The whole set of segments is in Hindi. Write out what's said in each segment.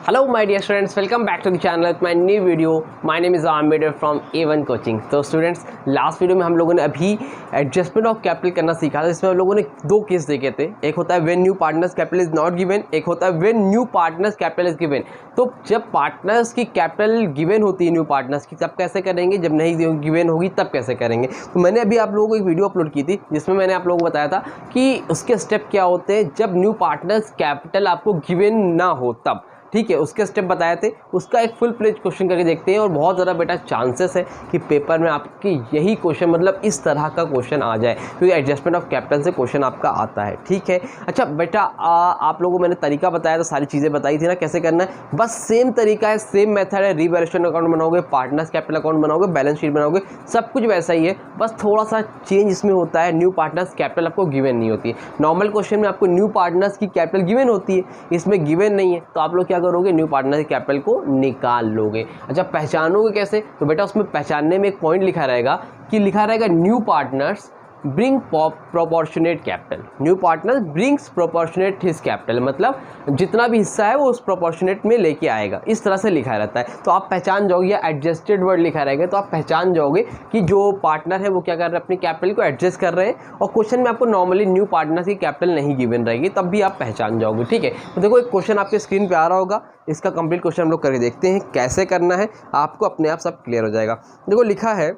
Hello my dear students, welcome back to the channel with my new video. My name is Amir from A1 Coaching. तो स्टूडेंट्स लास्ट वीडियो में हम लोगों ने अभी एडजस्टमेंट ऑफ कैपिटल करना सीखा था, जिसमें हम लोगों ने दो केस देखे थे। एक होता है when new partners capital is not given, एक होता है when new partners capital is given. तो जब पार्टनर्स की कैपिटल गिवन होती है न्यू पार्टनर्स की, तब कैसे करेंगे, जब नहीं गिवन होगी तब कैसे करेंगे। तो मैंने अभी आप लोगों को एक वीडियो अपलोड की थी जिसमें मैंने आप लोगों को बताया था कि उसके स्टेप क्या होते हैं जब न्यू पार्टनर्स कैपिटल आपको गिवन ना हो तब। ठीक है, उसके स्टेप बताए थे। उसका एक फुल प्लेज क्वेश्चन करके देखते हैं और बहुत ज़्यादा बेटा चांसेस है कि पेपर में आपकी यही क्वेश्चन मतलब इस तरह का क्वेश्चन आ जाए, क्योंकि एडजस्टमेंट ऑफ कैपिटल से क्वेश्चन आपका आता है। ठीक है, अच्छा बेटा आप लोगों को मैंने तरीका बताया था, सारी चीज़ें बताई थी ना कैसे करना है। बस सेम तरीका है, सेम मेथड है। रीवैल्यूएशन अकाउंट बनाओगे, पार्टनर्स कैपिटल अकाउंट बनाओगे, बैलेंस शीट बनाओगे, सब कुछ वैसा ही है। बस थोड़ा सा चेंज इसमें होता है, न्यू पार्टनर्स कैपिटल आपको गिवन नहीं होती है। नॉर्मल क्वेश्चन में आपको न्यू पार्टनर्स की कैपिटल गिवन होती है, इसमें गिवन नहीं है। तो आप लोग क्या करोगे, न्यू पार्टनर कैपिटल को निकाल लोगे। अच्छा पहचानोगे कैसे, तो बेटा उसमें पहचानने में एक पॉइंट लिखा रहेगा कि new partners bring proportionate capital. New partner brings proportionate his capital, मतलब जितना भी हिस्सा है वो उस प्रोपोर्शनेट में लेके आएगा, इस तरह से लिखा रहता है। तो आप पहचान जाओगे, या एडजस्टेड वर्ड लिखा रहेगा तो आप पहचान जाओगे कि जो पार्टनर है वो क्या कर रहे हैं, अपनी कैपिटल को एडजस्ट कर रहे हैं। और क्वेश्चन में आपको नॉर्मली न्यू पार्टनर की कैपिटल नहीं गिवन रहेगी, तब भी आप पहचान जाओगे। ठीक है, तो देखो एक क्वेश्चन आपके स्क्रीन पर आ रहा होगा, इसका कंप्लीट क्वेश्चन हम लोग करके देखते हैं कैसे करना है, आपको अपने आप सब क्लियर हो जाएगा। देखो लिखा है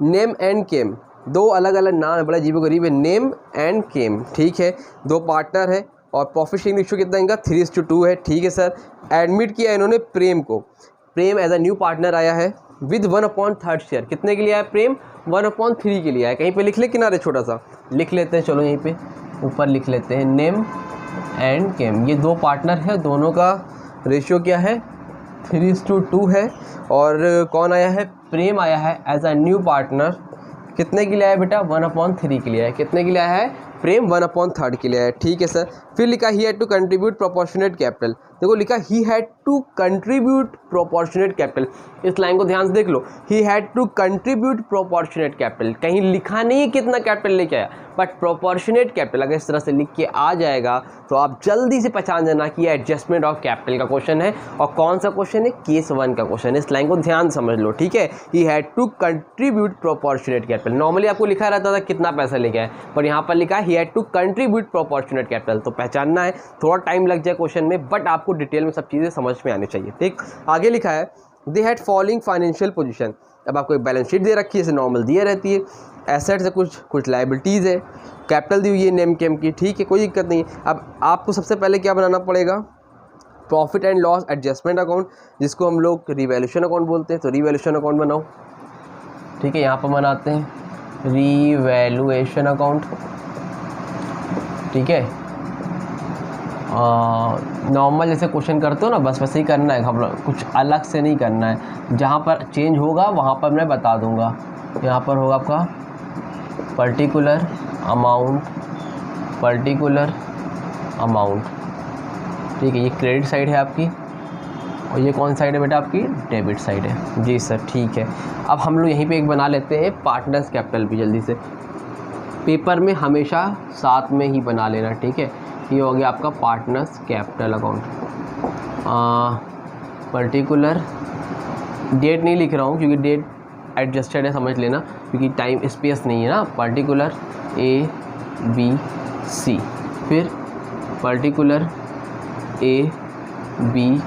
नेम एंड केम, दो अलग अलग नाम है, बड़ा अजीब गरीब है, नेम एंड केम। ठीक है, दो पार्टनर है और प्रॉफिट शेयरिंग रेशियो कितना इनका 3:2 है। ठीक है सर, एडमिट किया इन्होंने प्रेम को, प्रेम एज अ न्यू पार्टनर आया है विद 1/3 शेयर। कितने के लिए आया प्रेम, 1/3 के लिए आया। कहीं पे लिख ले, किनारे छोटा सा लिख लेते हैं, चलो यहीं पे ऊपर लिख लेते हैं नेम एंड केम। ये दो पार्टनर है, दोनों का रेशियो क्या है 3:2 है। और कौन आया है, प्रेम आया है एज अ न्यू पार्टनर। कितने के लिए आया बेटा, 1/3 के लिए आया। कितने के लिए आया है, प्रेम 1/3 के लिए आया। ठीक है सर, फिर लिखा he had to contribute proportionate capital. देखो लिखा he had to contribute proportionate capital, इस लाइन को ध्यान से देख लो, he had to contribute proportionate capital. कहीं लिखा नहीं है कितना कैपिटल लेके आया, बट प्रोपोर्शनेट कैपिटल अगर इस तरह से लिख के आ जाएगा तो आप जल्दी से पहचान जाना कि ये एडजस्टमेंट ऑफ कैपिटल का क्वेश्चन है। और कौन सा क्वेश्चन है, केस 1 का क्वेश्चन है। इस लाइन को ध्यान समझ लो। ठीक है, he had to contribute proportionate capital. Normally आपको लिखा रहता था कितना पैसा लेके आए, पर यहाँ पर लिखा है he had to contribute proportionate capital. तो पहचानना है, थोड़ा टाइम लग जाए क्वेश्चन में, बट आपको डिटेल में सब चीज़ें समझ में आनी चाहिए। ठीक, आगे लिखा है they had following financial position. अब आपको एक बैलेंस शीट दे रखी है, जैसे नॉर्मल दिए रहती है, एसेट्स है, कुछ लायबिलिटीज़ है, कैपिटल दी हुई है नेम केम की। ठीक है, कोई दिक्कत नहीं। अब आपको सबसे पहले क्या बनाना पड़ेगा, profit and loss adjustment account, जिसको हम लोग रिवैल्यूएशन अकाउंट बोलते हैं। तो रिवैल्यूएशन अकाउंट बनाओ। ठीक है, यहाँ पर बनाते हैं रिवैल्यूएशन अकाउंट। ठीक है, नॉर्मल जैसे क्वेश्चन करते हो ना, बस वैसे ही करना है, हम कुछ अलग से नहीं करना है। जहाँ पर चेंज होगा वहाँ पर मैं बता दूंगा। यहाँ पर होगा आपका पर्टिकुलर अमाउंट, पर्टिकुलर अमाउंट। ठीक है, ये क्रेडिट साइड है आपकी, और ये कौन साइड है बेटा, आपकी डेबिट साइड है। जी सर, ठीक है। अब हम लोग यहीं पे एक बना लेते हैं पार्टनर्स कैपिटल भी जल्दी से, पेपर में हमेशा साथ में ही बना लेना। ठीक है, ये हो गया आपका partners capital account. Particular date नहीं लिख रहा हूँ क्योंकि डेट एडजस्टेड है, समझ लेना, क्योंकि टाइम स्पेस नहीं है ना। पर्टिकुलर ABC, फिर पर्टिकुलर AB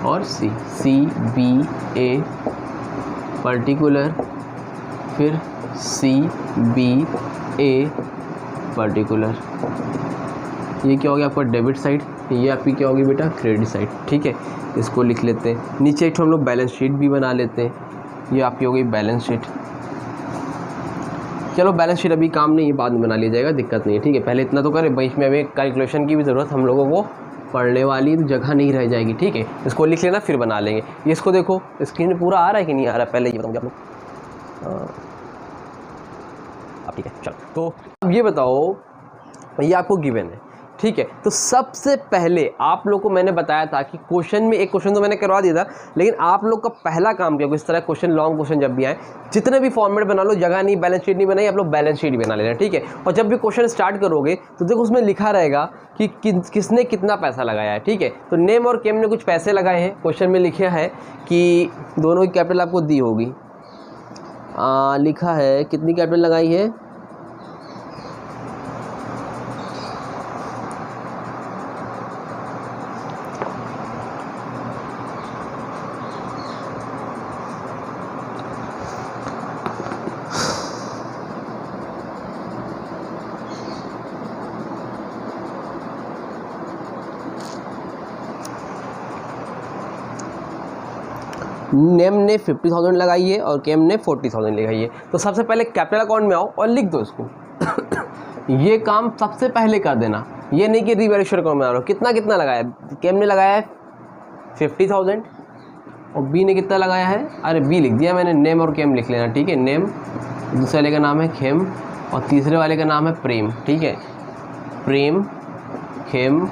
और CBA, पर्टिकुलर, फिर CBA पर्टिकुलर। ये क्या हो गया आपका डेबिट साइड, ये आपकी क्या होगी बेटा क्रेडिट साइड। ठीक है, इसको लिख लेते हैं। नीचे एक हम लोग बैलेंस शीट भी बना लेते हैं, ये आपकी हो गई बैलेंस शीट। चलो बैलेंस शीट अभी काम नहीं है, बाद में बना लिया जाएगा, दिक्कत नहीं है। ठीक है, पहले इतना तो करें, बीच में अभी कैलकुलेशन की भी ज़रूरत हम लोगों को पढ़ने वाली जगह नहीं रह जाएगी। ठीक है, इसको लिख लेना, फिर बना लेंगे। ये इसको देखो स्क्रीन में पूरा आ रहा है कि नहीं आ रहा, पहले ये बताऊँगा आप लोग। अब ठीक है, चलो तो अब ये बताओ, ये आपको गिवन है ठीक है। तो सबसे पहले आप लोग को मैंने बताया था कि क्वेश्चन में एक क्वेश्चन तो मैंने करवा दिया था, लेकिन आप लोग का पहला काम क्या, इस तरह क्वेश्चन लॉन्ग क्वेश्चन जब भी आए, जितने भी फॉर्मेट बना लो, जगह नहीं, बैलेंस शीट नहीं बनाई, आप लोग बैलेंस शीट बना लेना, ठीक है। और जब भी क्वेश्चन स्टार्ट करोगे तो देखो उसमें लिखा रहेगा कि किसने कितना पैसा लगाया है, ठीक है। तो नेम और केम ने कुछ पैसे लगाए हैं, क्वेश्चन में लिखा है कि दोनों की कैपिटल आपको दी होगी, लिखा है कितनी कैपिटल लगाई है, नेम ने 50,000 लगाई है और केम ने 40,000 लगाई है। तो सबसे पहले कैपिटल अकाउंट में आओ और लिख दो इसको ये काम सबसे पहले कर देना, ये नहीं कि रिवैल्यूएशन अकाउंट में आ रहा हो। कितना कितना लगाया, केम ने लगाया है 50,000 और बी ने कितना लगाया है, अरे बी लिख दिया मैंने, नेम और केम लिख लेना, ठीक है। नेम, दूसरे वाले का नाम है खेम और तीसरे वाले का नाम है प्रेम, ठीक है। प्रेम, खेम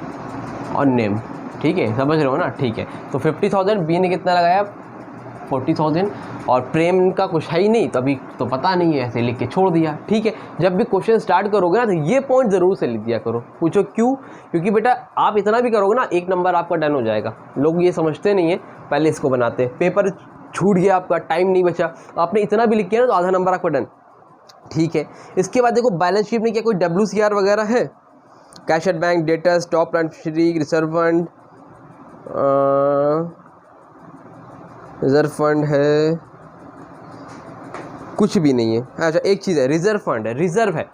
और नेम, ठीक है, समझ रहे हो ना, ठीक है। तो 50,000, बी ने कितना लगाया 40,000 और प्रेम का कुछ है ही नहीं, तो अभी तो पता नहीं है, ऐसे लिख के छोड़ दिया, ठीक है। जब भी क्वेश्चन स्टार्ट करोगे ना तो ये पॉइंट ज़रूर से लिख दिया करो। पूछो क्यों, क्योंकि बेटा आप इतना भी करोगे ना, 1 नंबर आपका डन हो जाएगा। लोग ये समझते नहीं है, पहले इसको बनाते हैं, पेपर छूट गया आपका, टाइम नहीं बचा, आपने इतना भी लिख किया ना तो आधा नंबर आपका डन, ठीक है। इसके बाद देखो बैलेंस शीट में क्या कोई WCR वगैरह है, cash at bank, data, stock beneficiary, reserve fund है, कुछ भी नहीं है। अच्छा एक चीज़ है, रिजर्व फंड है, रिजर्व है,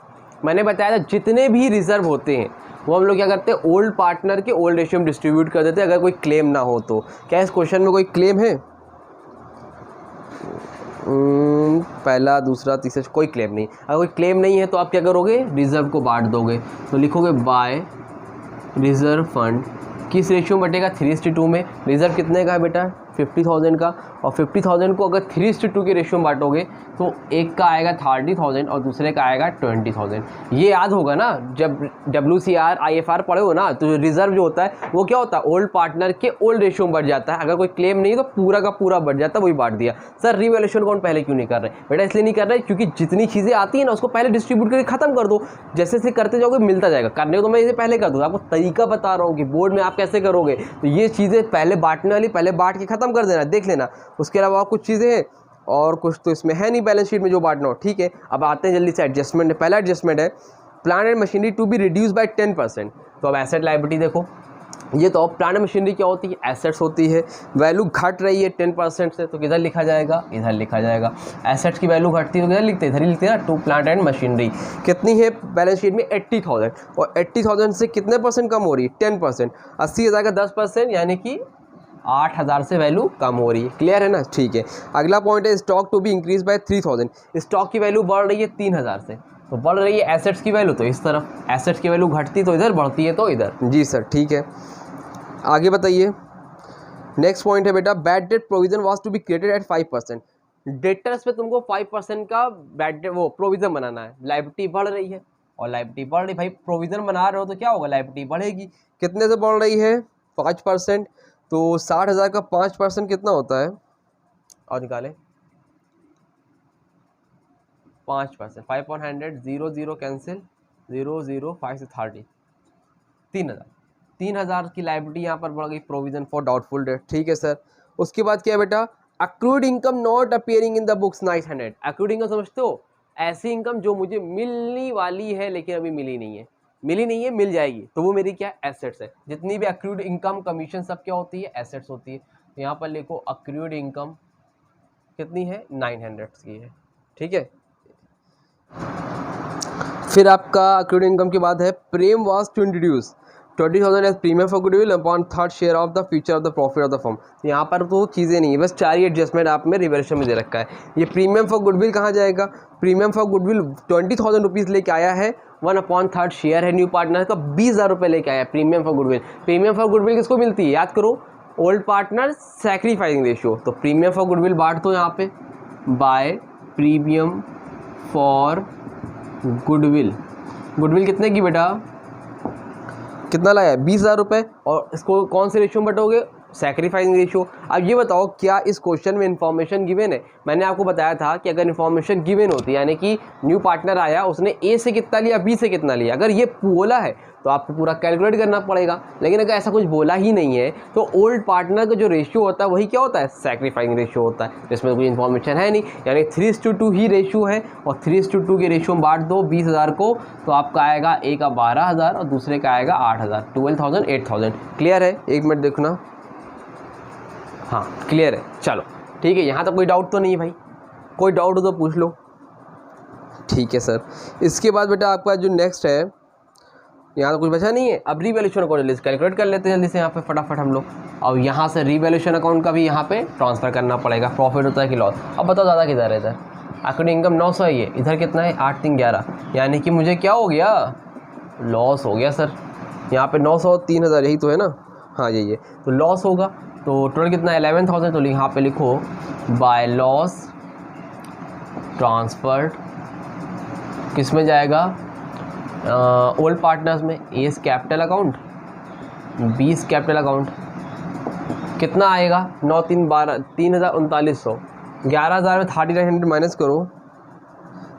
मैंने बताया था जितने भी रिजर्व होते हैं वो हम लोग क्या करते हैं, ओल्ड पार्टनर के ओल्ड रेशियो में डिस्ट्रीब्यूट कर देते हैं अगर कोई क्लेम ना हो तो। क्या इस क्वेश्चन में कोई क्लेम है, पहला दूसरा तीसरा कोई क्लेम नहीं। अगर कोई क्लेम नहीं है तो आप क्या करोगे, रिजर्व को बांट दोगे, तो लिखोगे बाय रिजर्व फंड, किस रेशियो में बटेगा, 3:2 में। रिजर्व कितने का है बेटा, 50,000 का, और 50,000 को अगर 3:2 के रेशियो में बांटोगे तो एक का आएगा 30,000 और दूसरे का आएगा 20,000। ये याद होगा ना, जब WCR IFR पढ़े हो ना, तो रिजर्व जो होता है वो क्या होता है, ओल्ड पार्टनर के ओल्ड रेशियो में बढ़ जाता है। अगर कोई क्लेम नहीं तो पूरा का पूरा बढ़ जाता है, वही बांट दिया। सर रिवैल्यूएशन अकाउंट पहले क्यों नहीं कर रहे, बेटा इसलिए नहीं कर रहे क्योंकि जितनी चीज़ें आती है ना उसको पहले डिस्ट्रीब्यूट करके खत्म कर दो, जैसे जैसे करते जाओगे मिलता जाएगा। करने को तो मैं इसे पहले कर दूँ, आपको तरीका बता रहा हूँ कि बोर्ड में आप कैसे करोगे। तो ये चीज़ें पहले बांटने वाली पहले बांट के खत्म कर देना, देख लेना। उसके अलावा और कुछ चीज़ें हैं और कुछ तो इसमें है नहीं बैलेंस शीट में जो बांटना हो, ठीक है। अब आते हैं जल्दी से एडजस्टमेंट। पहला एडजस्टमेंट है plant and machinery to be reduce by 10%। तो अब एसेट लायबिलिटी देखो, ये तो प्लांट एंड मशीनरी क्या होती है, एसेट्स होती है, वैल्यू घट रही है 10% से, तो किधर लिखा जाएगा, इधर लिखा जाएगा। एसेट्स की वैल्यू घटती है तो किधर लिखते हैं, इधर ही लिखते हैं ना, टू प्लांट एंड मशीनरी। कितनी है बैलेंस शीट में, 80,000, और 80,000 से कितने परसेंट कम हो रही है, 10%। 80,000 का 10% यानी कि 8,000 से वैल्यू कम हो रही है, क्लियर है ना, ठीक है। अगला पॉइंट है stock to be increase by 3,000। Stock की वैल्यू बढ़ रही है 3,000 से, तो बढ़ रही है एसेट्स की वैल्यू तो इस तरफ, एसेट्स की वैल्यू घटती तो इधर, बढ़ती है तो इधर। जी सर ठीक है, आगे बताइए। नेक्स्ट पॉइंट है बेटा bad debt provision was to be created at 5%। Debtors पे तुमको 5% का बैड डेट वो प्रोविजन बनाना है। लायबिलिटी बढ़ रही है और लायबिलिटी बढ़ रही, भाई प्रोविजन बना रहे हो तो क्या होगा, लायबिलिटी बढ़ेगी। कितने से बढ़ रही है, 5%, तो 60,000 का 5% कितना होता है, और निकालें 5%, 5/100, 0 कैंसिल, 0 0 5 से 30, 3,000 की लायबिलिटी यहाँ पर बढ़ गई, प्रोविजन फॉर डाउटफुल डेट, ठीक है सर। उसके बाद क्या है बेटा, accrued income not appearing in the books 900। Accrued income समझते हो, ऐसी इनकम जो मुझे मिलनी वाली है लेकिन अभी मिली नहीं है, मिल जाएगी, तो वो मेरी क्या एसेट्स है। जितनी भी अक्रूड इनकम कमीशन सब क्या होती है, एसेट्स होती है। तो यहाँ पर लिखो अक्रूड इनकम कितनी है, 900 की है, ठीक है। फिर आपका अक्रूड इनकम के बाद है Prem was to introduce 20,000 as premium for goodwill upon third share of the future of the profit of the firm. यहाँ पर तो चीज़ें नहीं है, बस 4 ही एडजस्टमेंट आप में रिवर्शन में दे रखा है। ये प्रीमियम फॉर गुडविल कहाँ जाएगा, प्रीमियम फॉर गुडविल 20,000 रुपीज़ लेके आया है, 1/3 शेयर है न्यू पार्टनर का, 20,000 रुपये लेके आया premium for goodwill. Premium for goodwill किसको मिलती है, याद करो, ओल्ड पार्टनर सैक्रीफाइसिंग रेशियो। तो प्रीमियम फॉर गुडविल बांट दो यहाँ पे by premium for goodwill. Goodwill कितने की बेटा, कितना लाया 20,000 रुपये, और इसको कौन से रेशियो में बटोगे, सैक्रिफाइसिंग रेशियो। अब ये बताओ क्या इस क्वेश्चन में इन्फॉर्मेशन गिवन है? मैंने आपको बताया था कि अगर इन्फॉर्मेशन गिवन होती है, यानी कि न्यू पार्टनर आया, उसने ए से कितना लिया, बी से कितना लिया, अगर ये बोला है तो आपको पूरा कैलकुलेट करना पड़ेगा। लेकिन अगर ऐसा कुछ बोला ही नहीं है तो ओल्ड पार्टनर का जो रेशियो होता है वही क्या होता है, सैक्रिफाइसिंग रेशियो होता है, जिसमें कोई इन्फॉर्मेशन है नहीं, यानी 3:2 ही रेशियो है, और 3:2 के रेशियो में बांट दो 20,000 को, तो आपका आएगा एक का 12,000 और दूसरे का आएगा 8,000, 12,000 8,000। क्लियर है? एक मिनट देखना, हाँ क्लियर है, चलो ठीक है। यहाँ तक कोई डाउट तो नहीं है भाई? कोई डाउट हो तो पूछ लो। ठीक है सर। इसके बाद बेटा आपका जो नेक्स्ट है, यहाँ तो कुछ बचा नहीं है। अब रीवैल्यूएशन अकाउंट जल्दी से कैलकुलेट कर लेते हैं जल्दी से यहाँ पे फटाफट हम लोग। अब यहाँ से रीवैल्यूएशन अकाउंट का भी यहाँ पे ट्रांसफ़र करना पड़ेगा, प्रॉफिट होता है कि लॉस। अब बताओ ज़्यादा किधर है? इधर अकाउंटिंग इनकम 900 है, ये इधर कितना है 8 3 11, यानी कि मुझे क्या हो गया, लॉस हो गया सर। यहाँ पे 900 3,000 यही तो है ना, हाँ यही है, तो लॉस होगा। तो टोटल कितना है 11,000, तो यहाँ पे लिखो बाय लॉस ट्रांसफर्ड, किस में जाएगा, ओल्ड पार्टनर्स में, A capital account, B capital account. कितना आएगा 9 3 12 3,3900, 11,000 में 3,900 माइनस करो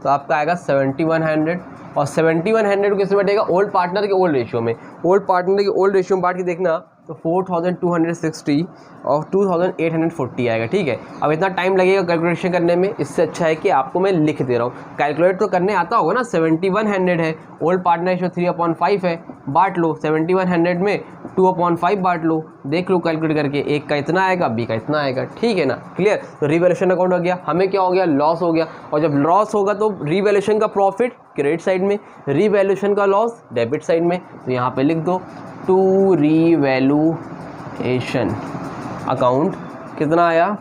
तो आपका आएगा 7,100, और 7,100 को किस में बैठेगा, ओल्ड पार्टनर के ओल्ड रेशियो में। ओल्ड पार्टनर के ओल्ड रेशियो में बांट के देखना तो 4,260 और 2,840 आएगा। ठीक है, अब इतना टाइम लगेगा कैलकुलेशन करने में, इससे अच्छा है कि आपको मैं लिख दे रहा हूँ, कैलकुलेट तो करने आता होगा ना। 7,100 है, ओल्ड पार्टनर रेशियो 3/5 है, बांट लो 7,100 में 2/5 बांट लो, देख लो कैलकुलेट करके, एक का इतना आएगा, बी का इतना आएगा। ठीक है ना, क्लियर। तो रीवैल्यूएशन अकाउंट हो गया, हमें क्या हो गया, लॉस हो गया, और जब लॉस होगा तो रीवैल्यूएशन का प्रॉफिट क्रेडिट साइड में, रीवैल्यूएशन का लॉस डेबिट साइड में। तो यहाँ पे लिख दो टू रीवैल्यूएशन अकाउंट कितना आया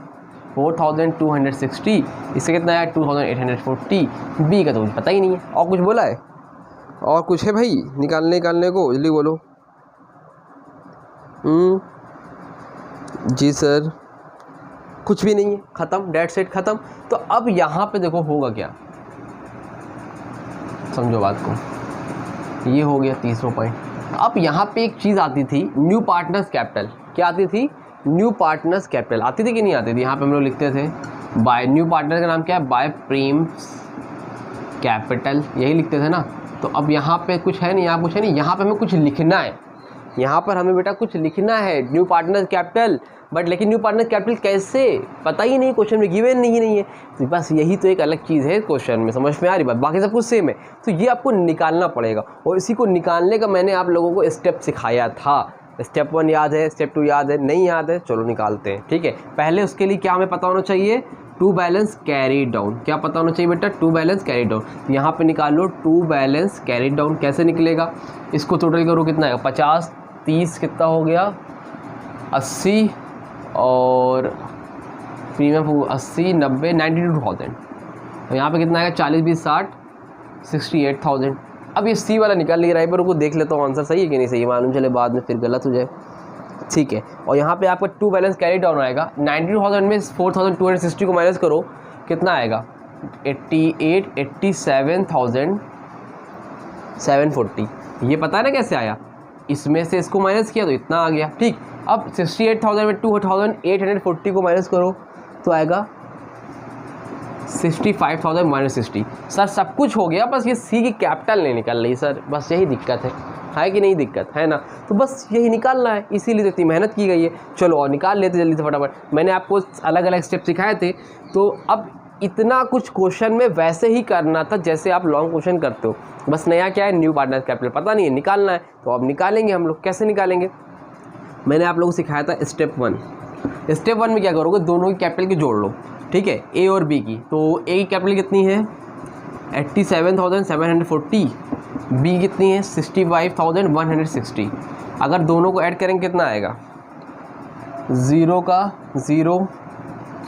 4,260, इससे कितना आया 2,840, बी का तो मुझे पता ही नहीं है। और कुछ बोला है? और कुछ है भाई निकालने को, जल्दी बोलो। जी सर, कुछ भी नहीं है, ख़त्म, डेट सेट ख़त्म। तो अब यहाँ पे देखो होगा क्या, समझो बात को, ये हो गया तीसरा पॉइंट। अब यहाँ पे एक चीज़ आती थी, न्यू पार्टनर्स कैपिटल। क्या आती थी? न्यू पार्टनर्स कैपिटल आती थी कि नहीं आती थी? यहाँ पे हम लोग लिखते थे बाय, न्यू पार्टनर का नाम क्या है, बाय प्रीम्स कैपिटल, यही लिखते थे ना। तो अब यहाँ पे कुछ है नहीं, यहाँ कुछ है नहीं, यहाँ पे हमें कुछ लिखना है, यहाँ पर हमें बेटा कुछ लिखना है, न्यू पार्टनर कैपिटल। बट लेकिन न्यू पार्टनर कैपिटल कैसे, पता ही नहीं, क्वेश्चन में गिवन नहीं है। तो बस यही तो एक अलग चीज़ है क्वेश्चन में, समझ में आ रही बात, बाकी सब कुछ सेम है। तो ये आपको निकालना पड़ेगा, और इसी को निकालने का मैंने आप लोगों को स्टेप सिखाया था। स्टेप 1 याद है, स्टेप 2 याद है, नहीं याद है, चलो निकालते हैं। ठीक है, पहले उसके लिए क्या हमें पता होना चाहिए, टू बैलेंस कैरी डाउन। क्या पता होना चाहिए बेटा, टू बैलेंस कैरी डाउन। यहाँ पे निकाल लो टू बैलेंस कैरी डाउन, कैसे निकलेगा, इसको टोटल करो कितना है, 50 30 कितना हो गया 80, और प्रीमियम 80 90 92,000। तो यहाँ पे कितना आएगा 40 20 60 68,000। अब ये सी वाला निकाल लिया, राइबर को देख लेता हूँ आंसर सही है कि नहीं सही, मालूम चले बाद में फिर गलत हो जाए। ठीक है, और यहाँ पे आपका टू बैलेंस कैरी डाउन आएगा, 92,000 में 4,260 को माइनस करो, कितना आएगा 87,740। ये पता है ना कैसे आया, इसमें से इसको माइनस किया तो इतना आ गया। ठीक, अब 68,000 में 2,840 को माइनस करो तो आएगा 65,000 माइनस 60। सर सब कुछ हो गया, बस ये सी की कैपिटल नहीं निकल रही सर, बस यही दिक्कत है कि नहीं दिक्कत है ना। तो बस यही निकालना है, इसीलिए तो इतनी मेहनत की गई है। चलो और निकाल लेते जल्दी से फटाफट। मैंने आपको अलग अलग स्टेप सिखाए थे, तो अब इतना कुछ क्वेश्चन में वैसे ही करना था जैसे आप लॉन्ग क्वेश्चन करते हो, बस नया क्या है, न्यू पार्टनर कैपिटल पता नहीं है, निकालना है। तो अब निकालेंगे हम लोग, कैसे निकालेंगे, मैंने आप लोगों को सिखाया था स्टेप 1। स्टेप 1 में क्या करोगे, दोनों की कैपिटल की जोड़ लो। ठीक है, ए और बी की, तो ए की कैपिटल कितनी है 87,740, बी कितनी है 65,160। अगर दोनों को ऐड करेंगे कितना आएगा, 0 का 0,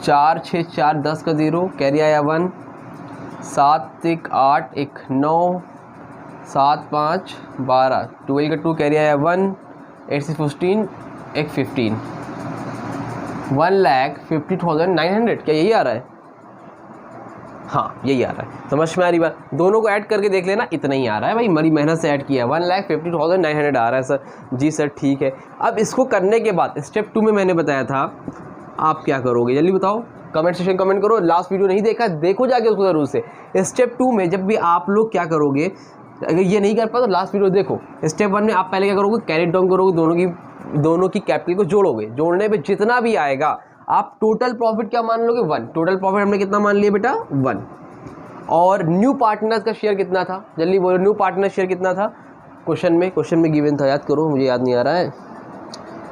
4 6 4 10 का 0, कैरी आया 1, 7 1 8 1 9, 7 5 12, 12 का 2 कैरी आया 1, 8 6 15 1 15, 1,50,900। क्या यही आ रहा है, हाँ यही आ रहा है, समझ में आ रही बात। दोनों को ऐड करके देख लेना, इतना ही आ रहा है भाई, बड़ी मेहनत से ऐड किया है। 1,50,900 आ रहा है सर। जी सर ठीक है। अब इसको करने के बाद स्टेप 2 में मैंने बताया था आप क्या करोगे, जल्दी बताओ, कमेंट सेक्शन कमेंट करो। लास्ट वीडियो नहीं देखा देखो जाके उसको ज़रूर से। स्टेप 2 में जब भी आप लोग क्या करोगे, अगर ये नहीं कर पाए तो लास्ट वीडियो देखो। स्टेप 1 में आप पहले क्या करोगे, कैरी डाउन करोगे, दोनों की कैपिटल को जोड़ोगे। जोड़ने पे जितना भी आएगा आप टोटल प्रॉफिट क्या मान लोगे, 1। टोटल प्रॉफिट हमने कितना मान लिया बेटा, 1। और न्यू पार्टनर्स का शेयर कितना था, जल्दी बोलो, न्यू पार्टनर शेयर कितना था क्वेश्चन में गिवन था, याद करो, मुझे याद नहीं आ रहा है।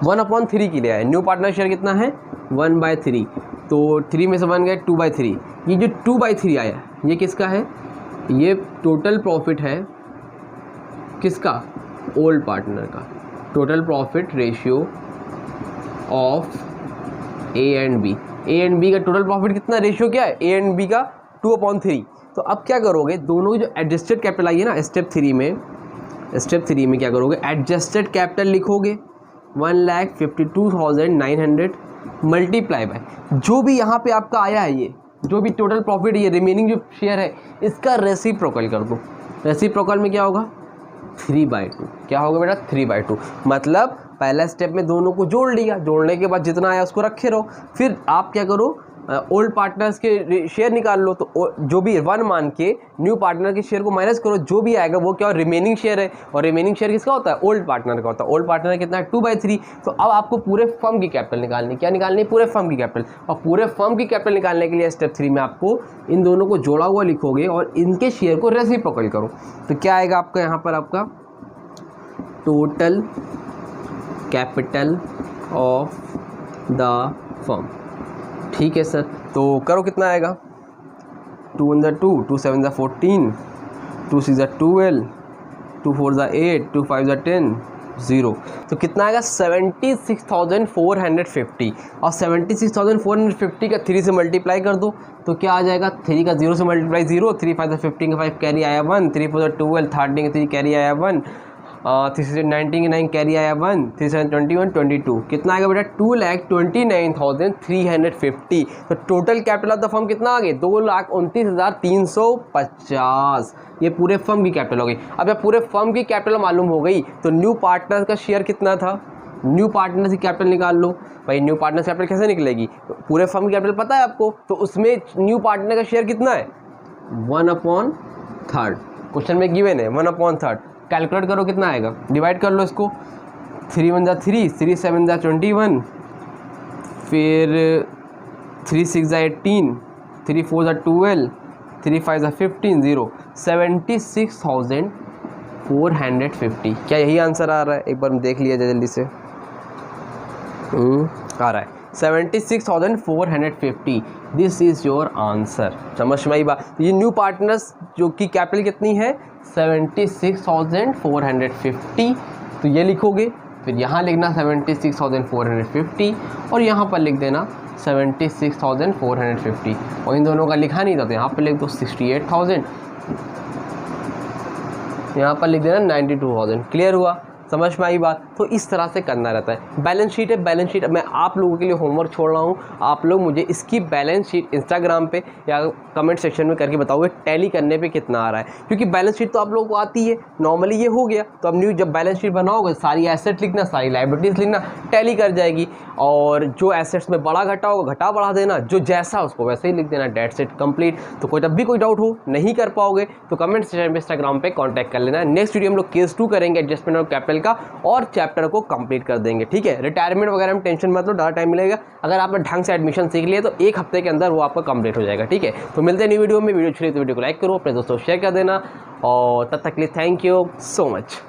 1/3 के लिए है। न्यू पार्टनर शेयर कितना है, 1/3। तो 3 में से 1 गए, 2/3। ये जो 2/3 आया ये किसका है, ये टोटल प्रॉफिट है किसका, ओल्ड पार्टनर का। Total profit ratio of A and B का टोटल प्रॉफिट कितना, रेशियो क्या है, ए एंड बी का 2/3। तो अब क्या करोगे, दोनों की जो एडजस्टेड कैपिटल आई है ना स्टेप 3 में क्या करोगे, एडजस्टेड कैपिटल लिखोगे 1,52,900 मल्टीप्लाई बाय जो भी यहाँ पे आपका आया है, ये जो भी टोटल प्रॉफिट, ये रिमेनिंग जो शेयर है इसका रेसिप्रोकल कर दो। रेसिप्रोकल में क्या होगा, 3/2। क्या होगा बेटा, 3/2। मतलब पहला स्टेप में दोनों को जोड़ लिया, जोड़ने के बाद जितना आया उसको रखे रहो। फिर आप क्या करो, ओल्ड पार्टनर्स के शेयर निकाल लो, तो जो भी 1 मान के न्यू पार्टनर के शेयर को माइनस करो, जो भी आएगा वो क्या, रिमेनिंग शेयर है। और रिमेनिंग शेयर किसका होता है, ओल्ड पार्टनर का होता है। ओल्ड पार्टनर कितना है, 2/3। तो अब आपको पूरे फर्म की कैपिटल निकालनी, क्या निकालनी, पूरे फर्म की कैपिटल। और पूरे फर्म की कैपिटल निकालने के लिए स्टेप 3 में आपको इन दोनों को जोड़ा हुआ लिखोगे और इनके शेयर को रेसिप्रोकल करो। तो क्या आएगा आपका यहाँ पर, आपका total capital of the firm. ठीक है सर, तो करो, कितना आएगा, 2 1 2, 2 7 14, 2 6 12, 2 4 8, 2 5 10, 0। तो कितना आएगा, 76,450। और 76,450 का 3 से मल्टीप्लाई कर दो तो क्या आ जाएगा, 3 का 0 से मल्टीप्लाई 0, 3 5 15 का 5 कैरी आया 1, 3 4 12, 13 का 3 कैरी आया 1, 3 6 19 9 कैरी आया 1, 3 7 21 22। कितना आएगा बेटा, 2,29,350। तो total capital of the firm कितना आ गया, 2,29,350। ये पूरे फर्म की कैपिटल हो गई। अब जब पूरे फर्म की कैपिटल मालूम हो गई तो न्यू पार्टनर का शेयर कितना था, न्यू पार्टनर की कैपिटल निकाल लो। भाई न्यू पार्टनर कैपिटल कैसे निकलेगी, पूरे फर्म की कैपिटल पता है आपको, तो उसमें न्यू पार्टनर का शेयर कितना है, 1/3। क्वेश्चन में गिवन है 1/3। कैलकुलेट करो कितना आएगा, डिवाइड कर लो इसको, 3 1 3, 3 7 21, फिर 3 6 18, 3 4 12, 3 5 15, 0। 76,450। क्या यही आंसर आ रहा है, एक बार देख लिया जाए जल्दी से। आ रहा है 76,450। This is your answer. समझ में आई बात। ये न्यू पार्टनर्स जो की कैपिटल कितनी है, 76,450। तो ये लिखोगे, फिर यहाँ लिखना 76,450 और यहाँ पर लिख देना 76,450। और इन दोनों का लिखा नहीं था तो यहाँ पर लिख दो 68,000, यहाँ पर लिख देना 92,000। क्लियर हुआ, समझ में आई बात। तो इस तरह से करना रहता है। बैलेंस शीट है, बैलेंस शीट मैं आप लोगों के लिए होमवर्क छोड़ रहा हूँ। आप लोग मुझे इसकी बैलेंस शीट इंस्टाग्राम पे या कमेंट सेक्शन में करके बताओगे टैली करने पे कितना आ रहा है, क्योंकि बैलेंस शीट तो आप लोगों को आती है नॉर्मली, ये हो गया। तो अब न्यू जब बैलेंस शीट बनाओगे सारी एसेट लिखना, सारी लाइबिलिटीज़ लिखना, टैली कर जाएगी। और जो एसेट्स में बड़ा घटा होगा घटा बढ़ा देना, जो जैसा उसको वैसे ही लिख देना, डेट सेट कंप्लीट। तो कोई जब भी कोई डाउट हो नहीं कर पाओगे तो कमेंट सेक्शन में इंस्टाग्राम पे कांटेक्ट कर लेना। नेक्स्ट वीडियो हम लोग केस 2 करेंगे एडजस्टमेंट ऑफ कैपिटल का और चैप्टर को कंप्लीट कर देंगे। ठीक है, रिटायरमेंट वगैरह में टेंशन मत लो, ज़्यादा टाइम मिलेगा। अगर आपने ढंग से एडमिशन सीख लिया तो 1 हफ्ते के अंदर वो आपका कंप्लीट हो जाएगा। ठीक है, तो मिलते हैं न्यू वीडियो में। वीडियो अच्छी लगी तो वीडियो को लाइक करो, अपने दोस्तों को शेयर कर देना और तब तक के लिए थैंक यू सो मच।